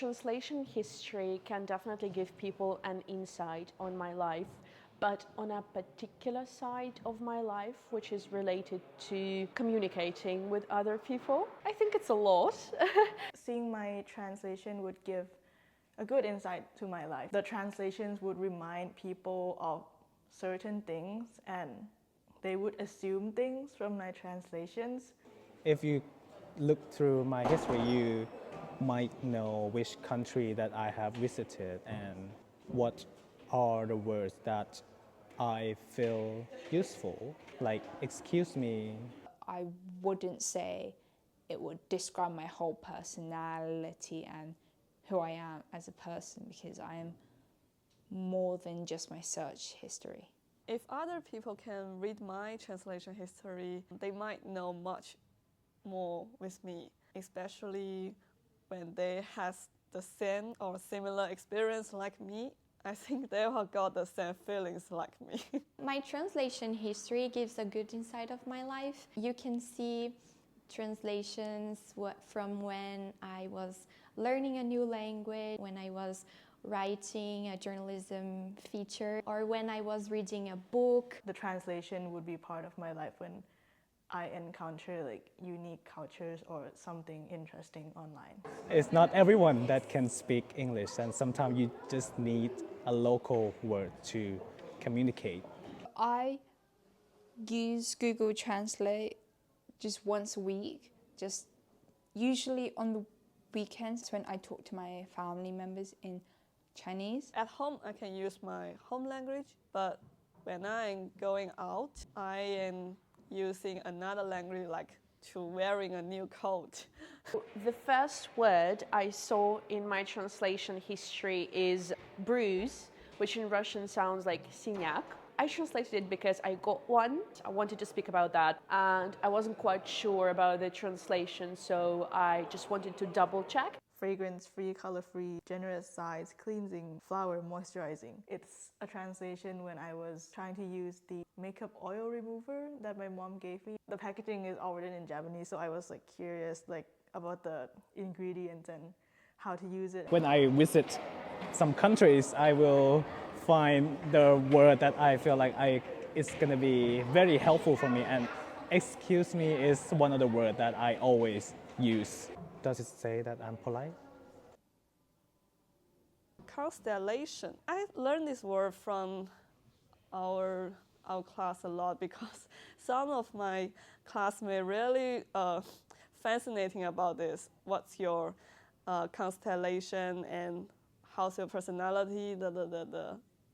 Translation history can definitely give people an insight on my life, but on a particular side of my life, which is related to communicating with other people, I think it's a lot. Seeing my translation would give a good insight to my life. The translations would remind people of certain things and they would assume things from my translations. If you look through my history, you might know which country that I have visited and what are the words that I feel useful, like excuse me. I wouldn't say it would describe my whole personality and who I am as a person, because I am more than just my search history. If other people can read my translation history, they might know much more with me, especially when they has the same or similar experience like me. I think they have got the same feelings like me. My translation history gives a good insight of my life. You can see translations from when I was learning a new language, when I was writing a journalism feature, or when I was reading a book. The translation would be part of my life when I encounter like unique cultures or something interesting online. It's not everyone that can speak English, and sometimes you just need a local word to communicate. I use Google Translate just once a week, just usually on the weekends when I talk to my family members in Chinese. At home, I can use my home language, but when I'm going out, I am using another language, like to wearing a new coat. The first word I saw in my translation history is bruise, which in Russian sounds like синяк. I translated it because I got one. I wanted to speak about that, and I wasn't quite sure about the translation, so I just wanted to double check. Fragrance-free, color-free, generous size, cleansing, flower, moisturizing. It's a translation when I was trying to use the makeup oil remover that my mom gave me. The packaging is all written in Japanese, so I was like curious about the ingredients and how to use it. When I visit some countries, I will find the word that I feel like it's gonna be very helpful for me, and excuse me is one of the words that I always use. Does it say that I'm polite? Constellation. I learned this word from our class a lot because some of my classmates really fascinating about this. What's your constellation and how's your personality?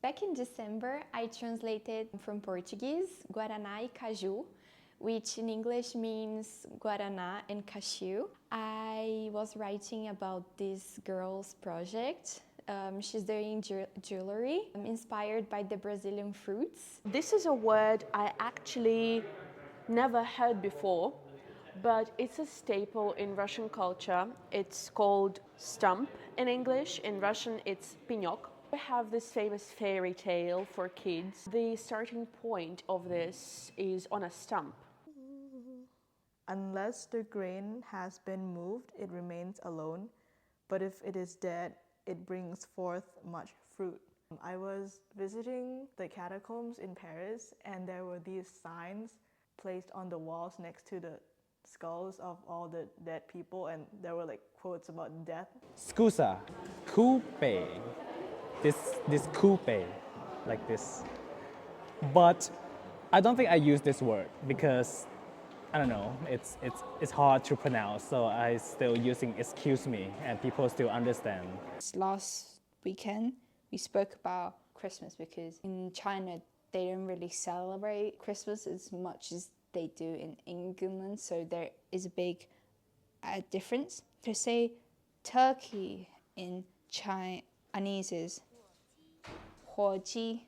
Back in December, I translated from Portuguese Guaraná e Caju, which in English means Guaraná and cashew. I was writing about this girl's project. She's doing jewelry inspired by the Brazilian fruits. This is a word I actually never heard before, but it's a staple in Russian culture. It's called stump in English. In Russian, it's пенёк. We have this famous fairy tale for kids. The starting point of this is on a stump. Unless the grain has been moved, it remains alone, but if it is dead, it brings forth much fruit. I was visiting the catacombs in Paris, and there were these signs placed on the walls next to the skulls of all the dead people, and there were like quotes about death. Scusa, coupe. This coupe, like this. But I don't think I use this word because I don't know, it's hard to pronounce, so I still using excuse me and people still understand. Last weekend, we spoke about Christmas because in China, they don't really celebrate Christmas as much as they do in England, so there is a big difference. To say turkey in Chinese is 火鸡.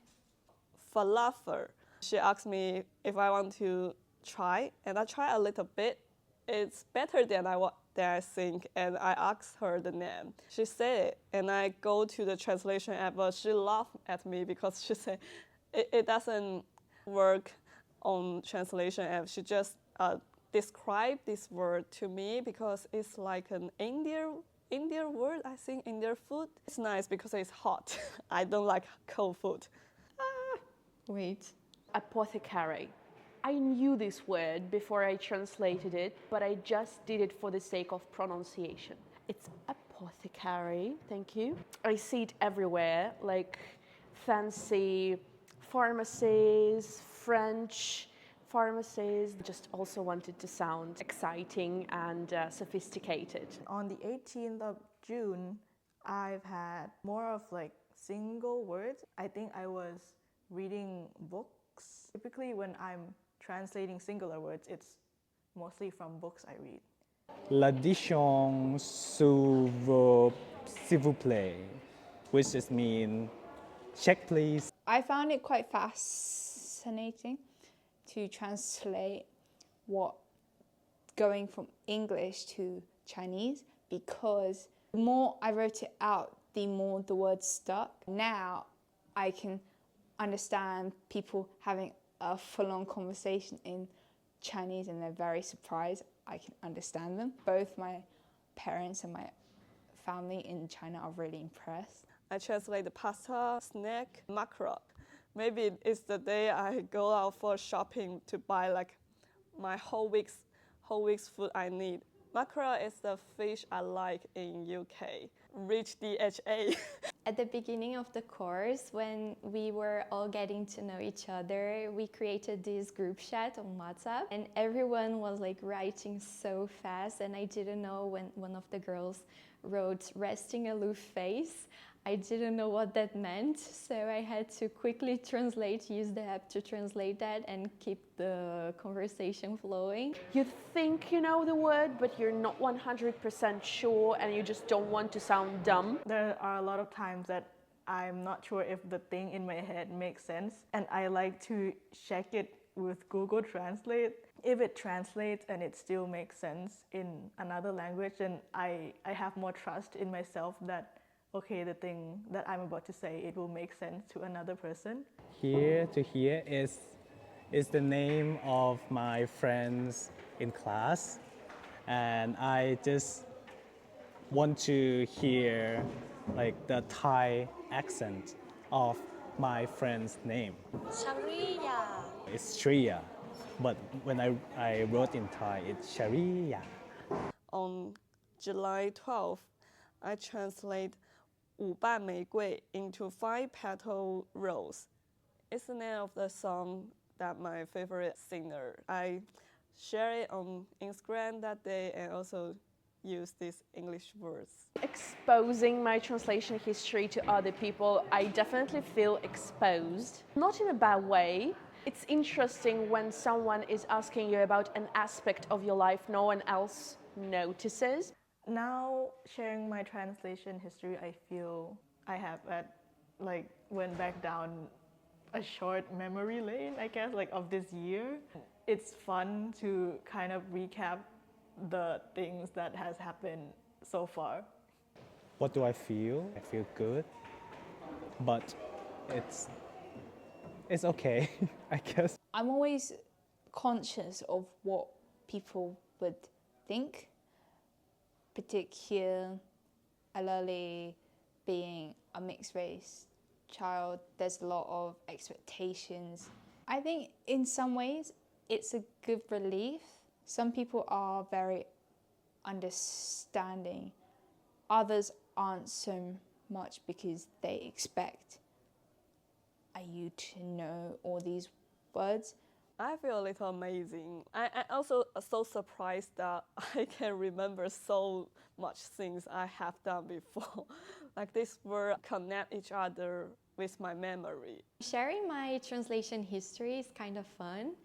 Falafel. She asked me if I want to try, and I try a little bit. It's better than I think, and I asked her the name. She said it, and I go to the translation app, but she laughed at me because she said it doesn't work on translation app. She just described this word to me because it's like an Indian Indian word, I think Indian food. It's nice because it's hot. I don't like cold food. Wait. Apothecary. I knew this word before I translated it, but I just did it for the sake of pronunciation. It's apothecary, thank you. I see it everywhere, like fancy pharmacies, French pharmacies. Just also wanted to sound exciting and sophisticated. On the 18th of June, I've had more of like single words. I think I was reading books. Typically, when I'm translating singular words, it's mostly from books I read. L'addition s'il vous plaît, which just mean check please. I found it quite fascinating to translate what going from English to Chinese, because the more I wrote it out, the more the words stuck. Now I can understand people having a full-on conversation in Chinese and they're very surprised I can understand them. Both my parents and my family in China are really impressed. I translate the pasta, snack, mackerel. Maybe it's the day I go out for shopping to buy like my whole week's food I need. Mackerel is the fish I like in UK. Rich DHA. At the beginning of the course, when we were all getting to know each other, we created this group chat on WhatsApp, and everyone was like writing so fast, and I didn't know when one of the girls wrote resting aloof face. I didn't know what that meant, so I had to quickly translate, use the app to translate that and keep the conversation flowing. You think you know the word, but you're not 100% sure and you just don't want to sound dumb. There are a lot of times that I'm not sure if the thing in my head makes sense, and I like to check it with Google Translate. If it translates and it still makes sense in another language, then I have more trust in myself that okay, the thing that I'm about to say, it will make sense to another person. Here to here is the name of my friends in class, and I just want to hear like the Thai accent of my friend's name. Sharia. It's Shriya, but when I wrote in Thai, it's Sharia. On July 12th, I translate 五瓣玫瑰 into 5 petal rose. It's the name of the song that my favorite singer. I share it on Instagram that day and also use these English words. Exposing my translation history to other people, I definitely feel exposed. Not in a bad way. It's interesting when someone is asking you about an aspect of your life no one else notices. Now, sharing my translation history, I feel I have went back down a short memory lane, I guess, like of this year. It's fun to kind of recap the things that has happened so far. What do I feel? I feel good, but it's okay, I guess. I'm always conscious of what people would think, particularly being a mixed race child. There's a lot of expectations. I think in some ways it's a good relief. Some people are very understanding. Others aren't so much because they expect you to know all these words. I feel a little amazing. I also so surprised that I can remember so much things I have done before. Like this word connect each other with my memory. Sharing my translation history is kind of fun.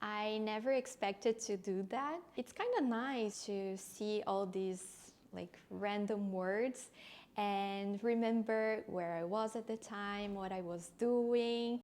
I never expected to do that. It's kind of nice to see all these like random words and remember where I was at the time, what I was doing.